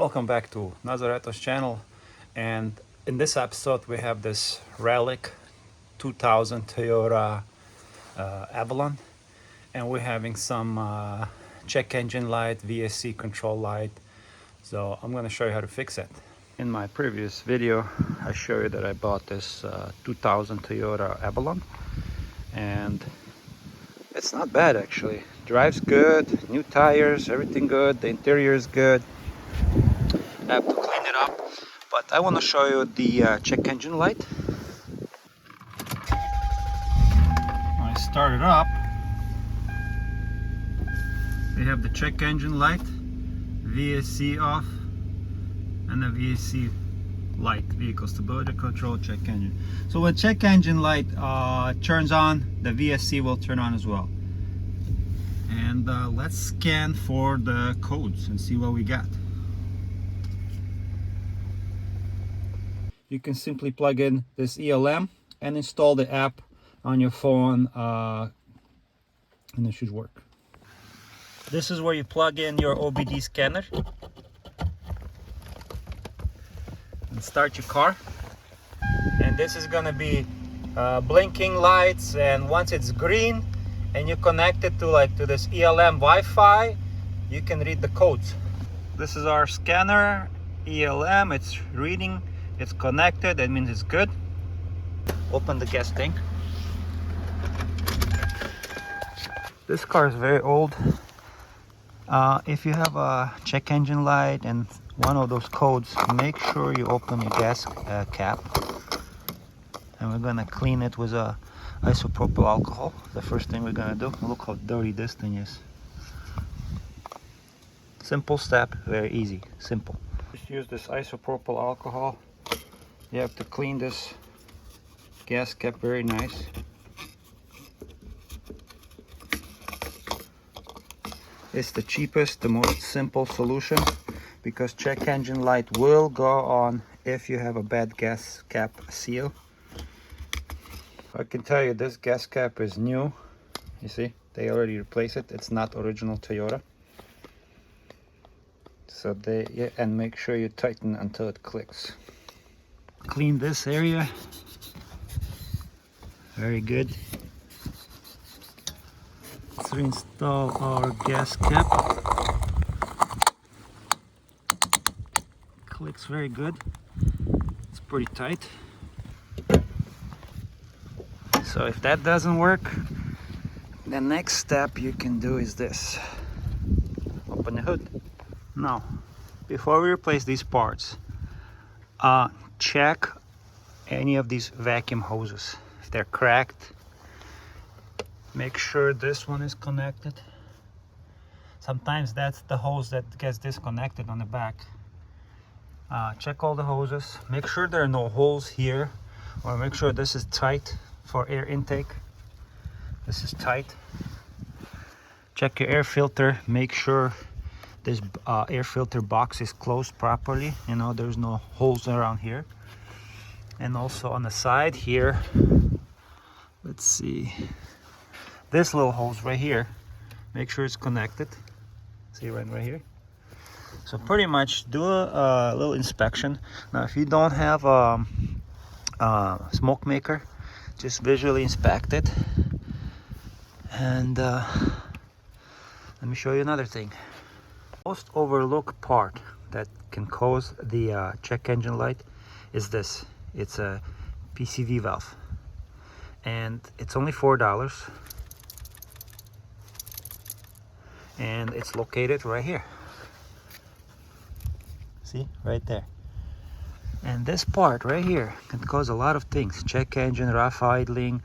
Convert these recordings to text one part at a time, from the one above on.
Welcome back to Nazareto's channel, and in this episode we have this relic 2000 Toyota Avalon, and we're having some check engine light, VSC control light, so I'm going to show you how to fix it. In my previous video I showed you that I bought this 2000 Toyota Avalon, and it's not bad actually. Drives good, new tires, everything good, the interior is good. I have to clean it up, but I want to show you the check engine light. When I start it up, we have the check engine light, VSC off, and the VSC light, vehicle stability control, check engine. So when check engine light turns on, the VSC will turn on as well. And let's scan for the codes and see what we got. You can simply plug in this ELM and install the app on your phone, and it should work. This is where you plug in your OBD scanner and start your car. And this is gonna be blinking lights, and once it's green and you connect it to this ELM Wi-Fi, you can read the codes. This is our scanner ELM. It's reading, it's connected, that means it's good. Open the gas tank. This car is very old. If you have a check engine light and one of those codes, make sure you open your gas cap, and we're gonna clean it with a isopropyl alcohol. The first thing we're gonna do. Look how dirty this thing is. Simple step, very easy, simple. Just use this isopropyl alcohol. You have to clean this gas cap very nice. It's the cheapest, the most simple solution, because check engine light will go on if you have a bad gas cap seal. I can tell you this gas cap is new. You see, they already replaced it. It's not original Toyota. So and make sure you tighten until it clicks. Clean this area. Very good. Let's reinstall our gas cap. Clicks very good. It's pretty tight. So if that doesn't work, the next step you can do is this. Open the hood. Now, before we replace these parts, check any of these vacuum hoses. If they're cracked, make sure this one is connected. Sometimes that's the hose that gets disconnected on the back. Check all the hoses. Make sure there are no holes here, or make sure this is tight for air intake. This is tight. Check your air filter. Make sure this air filter box is closed properly. You know, there's no holes around here. And also on the side here, let's see, this little hose right here, make sure it's connected. See, right here. So pretty much do a little inspection. Now if you don't have a smoke maker, just visually inspect it. And let me show you another thing. Most overlooked part that can cause the check engine light is this. It's a PCV valve, and it's only $4, and it's located right here. See, right there. And this part right here can cause a lot of things. Check engine, rough idling,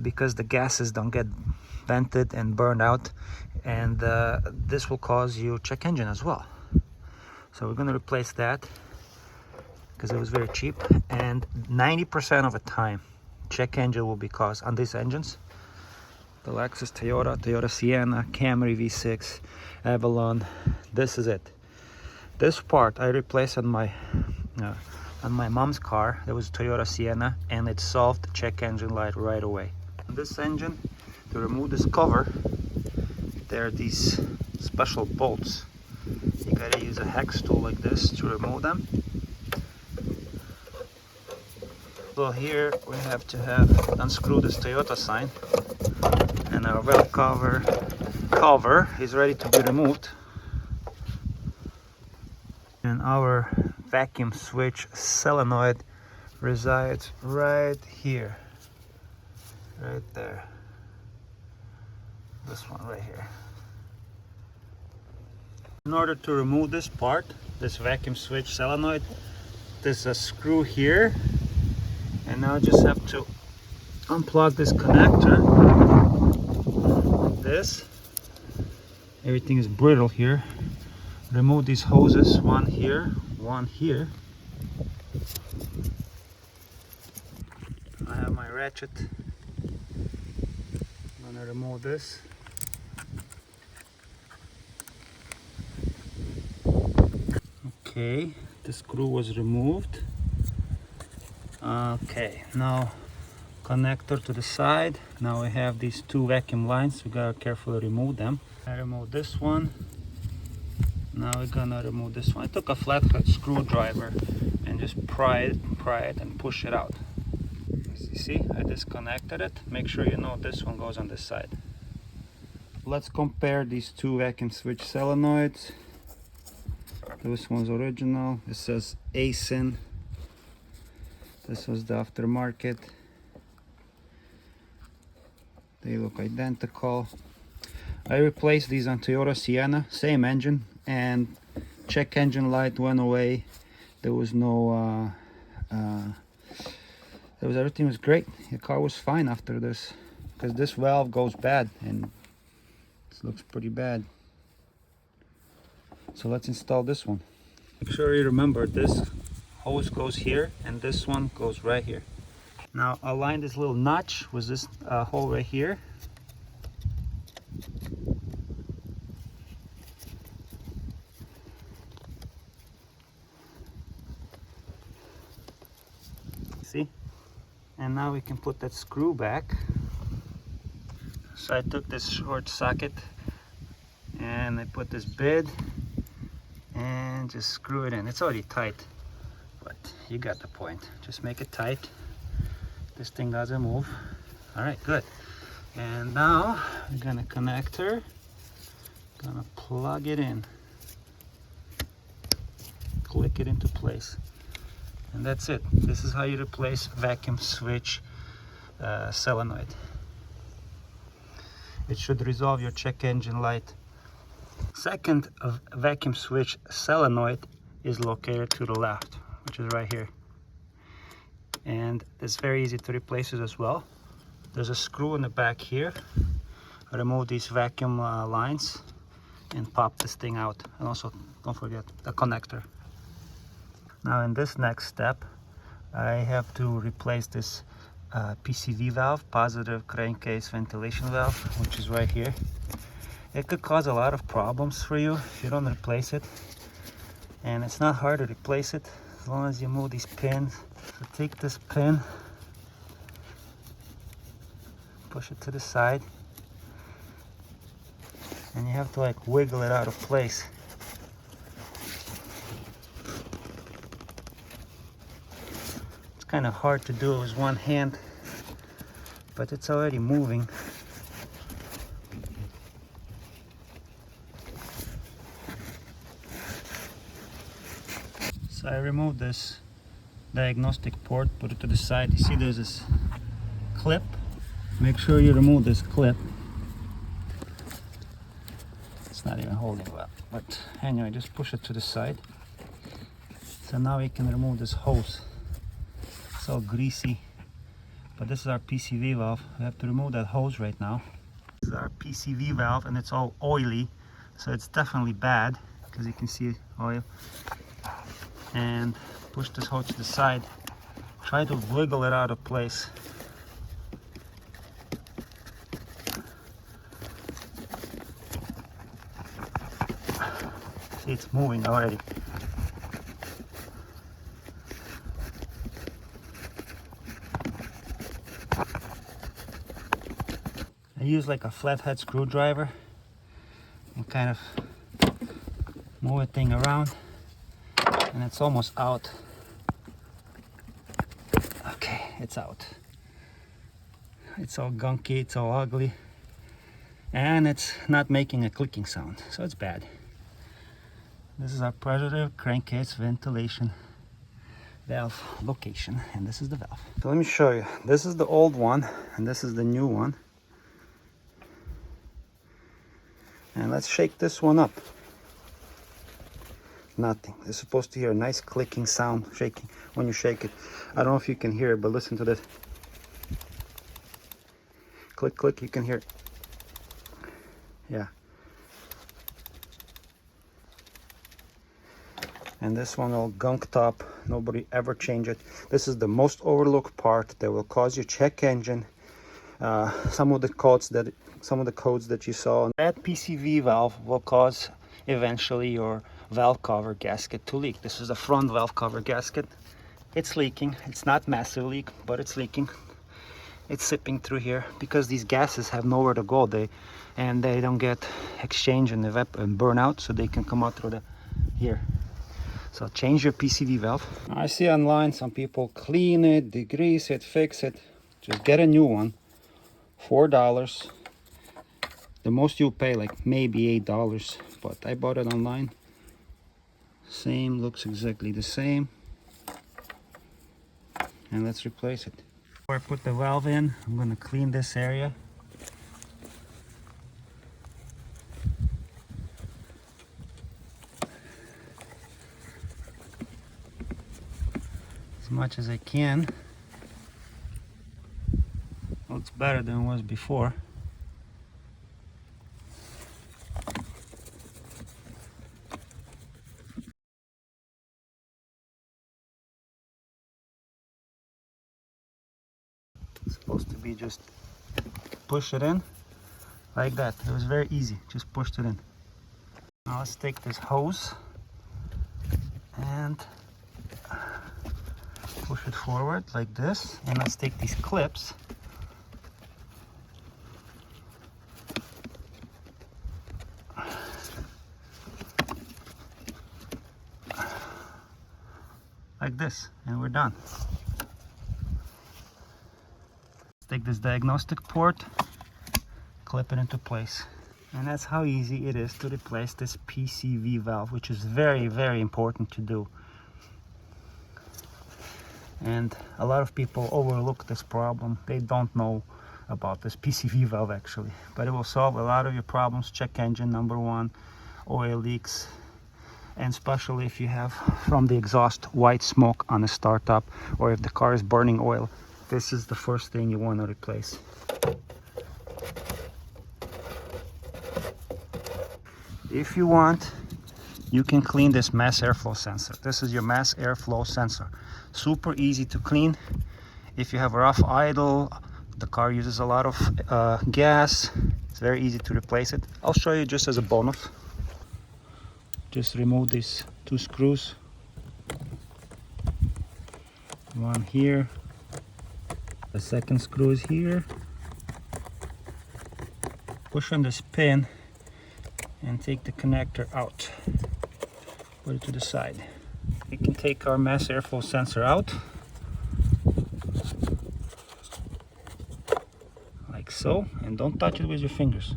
because the gases don't get vented and burned out, and this will cause you check engine as well. So we're going to replace that because it was very cheap, and 90% of the time check engine will be caused on these engines. The Lexus, Toyota Sienna, Camry V6, Avalon, this is it. This part I replaced on my mom's car. There was a Toyota Sienna, and it solved the check engine light right away. On this engine, to remove this cover, there are these special bolts You gotta use a hex tool like this to remove them. So here we have to unscrew this Toyota sign, and our valve cover is ready to be removed. And our vacuum switch solenoid resides right here, right there. This one right here. In order to remove this part, this vacuum switch solenoid, there's a screw here, and now I just have to unplug this connector like this. Everything is brittle here. Remove these hoses, one here, one here. I have my ratchet. I'm gonna remove this. Okay, the screw was removed. Okay, now connector to the side. Now we have these two vacuum lines. We gotta carefully remove them. I remove this one. Now we're gonna remove this one. I took a flathead screwdriver and just pry it and push it out. As you see, I disconnected it. Make sure you know this one goes on this side. Let's compare these two vacuum switch solenoids. This one's original. It says ASIN. This was the aftermarket. They look identical. I replaced these on Toyota Sienna, same engine, and check engine light went away. There was no everything was great. The car was fine after this, because this valve goes bad and this looks pretty bad. So let's install this one. Make sure you remember this hose goes here and this one goes right here. Now align this little notch with this hole right here. See? And now we can put that screw back. So I took this short socket and I put this bit and just screw it in. It's already tight, but you got the point. Just make it tight. This thing doesn't move. All right, good. And now we're gonna connect her. Gonna plug it in. Click it into place. And that's it. This is how you replace vacuum switch solenoid. It should resolve your check engine light. Second vacuum switch solenoid is located to the left, which is right here. And it's very easy to replace it as well. There's a screw in the back here. Remove these vacuum lines and pop this thing out. And also, don't forget the connector. Now in this next step, I have to replace this PCV valve, positive crankcase ventilation valve, which is right here. It could cause a lot of problems for you if you don't replace it. And it's not hard to replace it as long as you move these pins. So take this pin, push it to the side, and you have to like wiggle it out of place. It's kind of hard to do with one hand, but it's already moving. So I removed this diagnostic port, put it to the side. You see there's this clip. Make sure you remove this clip. It's not even holding well, but anyway, just push it to the side. So now we can remove this hose. It's all greasy, but this is our PCV valve. We have to remove that hose right now. This is our PCV valve, and it's all oily, so it's definitely bad because you can see oil. And push this hose to the side. Try to wiggle it out of place. See, it's moving already. I use like a flathead screwdriver and kind of Move the thing around, and it's almost out. Okay, it's out. It's all gunky, it's all ugly, and it's not making a clicking sound, so it's bad. This is our Predator crankcase ventilation valve location, and this is the valve. So let me show you. This is the old one, and this is the new one. And let's shake this one up. Nothing. It's supposed to hear a nice clicking sound shaking when you shake it. I don't know if you can hear it, but listen to this. Click, click, you can hear it. Yeah. And this one all gunked up. Nobody ever changed it. This is the most overlooked part that will cause your check engine. Some of the codes that you saw. That PCV valve will cause eventually your valve cover gasket to leak. This is the front valve cover gasket. It's leaking. It's not massive leak, but it's leaking. It's sipping through here because these gases have nowhere to go. They don't get exchanged and burn out, so they can come out through here. So change your PCV valve. I see online some people clean it, degrease it, fix it. Just get a new one. $4. The most you'll pay like maybe $8, but I bought it online. Same, looks exactly the same. And let's replace it. Before I put the valve in, I'm going to clean this area. As much as I can. Well, it's better than it was before. It's supposed to be just push it in like that. It was very easy, just pushed it in. Now let's take this hose and push it forward like this, and let's take these clips like this, and we're done. Let's take this diagnostic port, clip it into place, and that's how easy it is to replace this PCV valve, which is very, very important to do. And a lot of people overlook this problem. They don't know about this PCV valve actually, but it will solve a lot of your problems. Check engine, number one, oil leaks, and especially if you have from the exhaust white smoke on a startup, or if the car is burning oil, this is the first thing you want to replace. If you want, you can clean this mass airflow sensor. This is your mass airflow sensor. Super easy to clean. If you have a rough idle, the car uses a lot of gas, it's very easy to replace it. I'll show you just as a bonus. Just remove these two screws. One here. The second screw is here. Push on this pin and take the connector out. Put it to the side. We can take our mass airflow sensor out. Like so, and don't touch it with your fingers.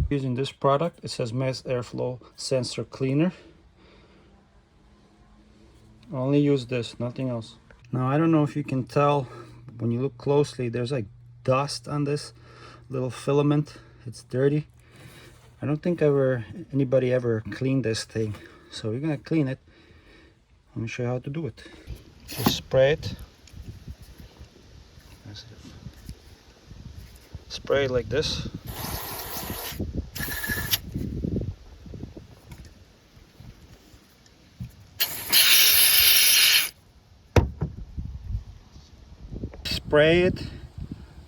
Using this product, it says mass airflow sensor cleaner. Only use this, nothing else. Now I don't know if you can tell, when you look closely, there's like dust on this little filament. It's dirty. I don't think anybody ever cleaned this thing, so we're gonna clean it. Let me show you how to do it. Just spray it. Spray it like this. Spray it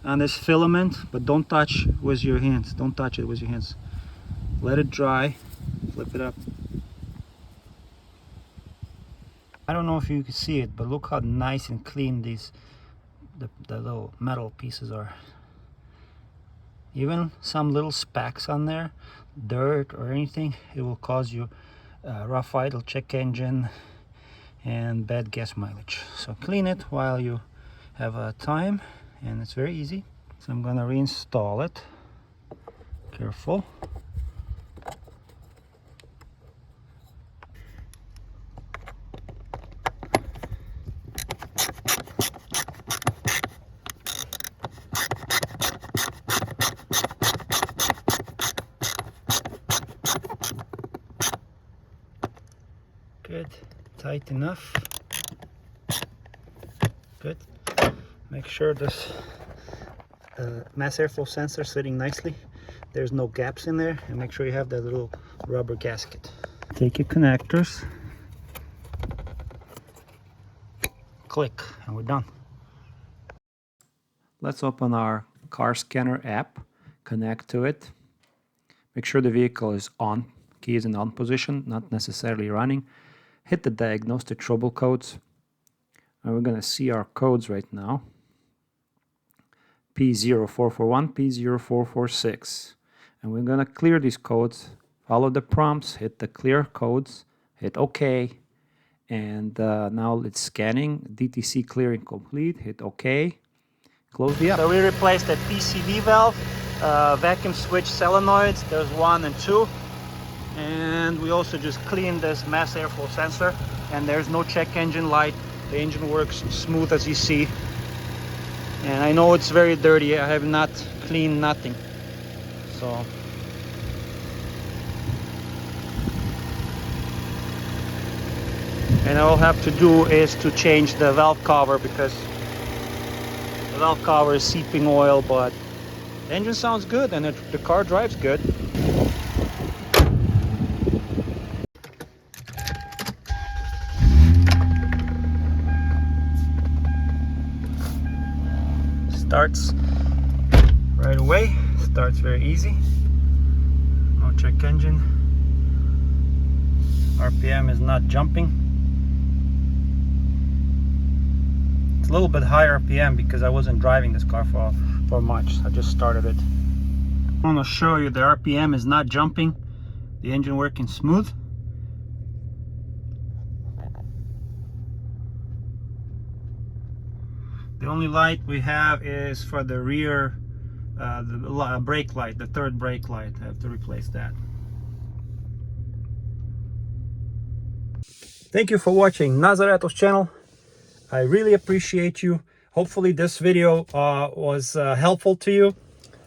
on this filament, but don't touch with your hands. Don't touch it with your hands. Let it dry. Flip it up. I don't know if you can see it, but look how nice and clean the little metal pieces are. Even some little specks on there, dirt or anything, it will cause you rough idle, check engine, and bad gas mileage. So clean it while you have time, and it's very easy. So I'm gonna reinstall it. Careful. Good, tight enough. Good. Make sure this mass airflow sensor sitting nicely. There's no gaps in there, and make sure you have that little rubber gasket. Take your connectors, click, and we're done. Let's open our car scanner app, connect to it. Make sure the vehicle is on, key is in on position, not necessarily running. Hit the diagnostic trouble codes, and we're going to see our codes right now. P0441, P0446. And we're going to clear these codes, follow the prompts, hit the clear codes, hit OK. And now it's scanning, DTC clearing complete, hit OK. Close the app. So we replaced the PCV valve, vacuum switch solenoids, there's 1 and 2. And we also just cleaned this mass airflow sensor, and there's no check engine light. The engine works smooth as you see. And I know it's very dirty, I have not cleaned nothing. So and all I have to do is to change the valve cover, because the valve cover is seeping oil, but the engine sounds good and the car drives good. Starts right away, starts very easy, no check engine, RPM is not jumping. It's a little bit high RPM because I wasn't driving this car for much, I just started it. I want to show you the RPM is not jumping, the engine working smooth. The only light we have is for the rear, the brake light, the third brake light. I have to replace that. Thank you for watching Nazareto's channel. I really appreciate you. Hopefully this video was helpful to you.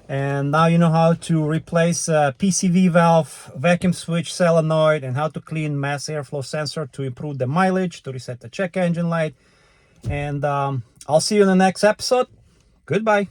And now you know how to replace PCV valve, vacuum switch solenoid, and how to clean mass airflow sensor to improve the mileage, to reset the check engine light. And I'll see you in the next episode. Goodbye.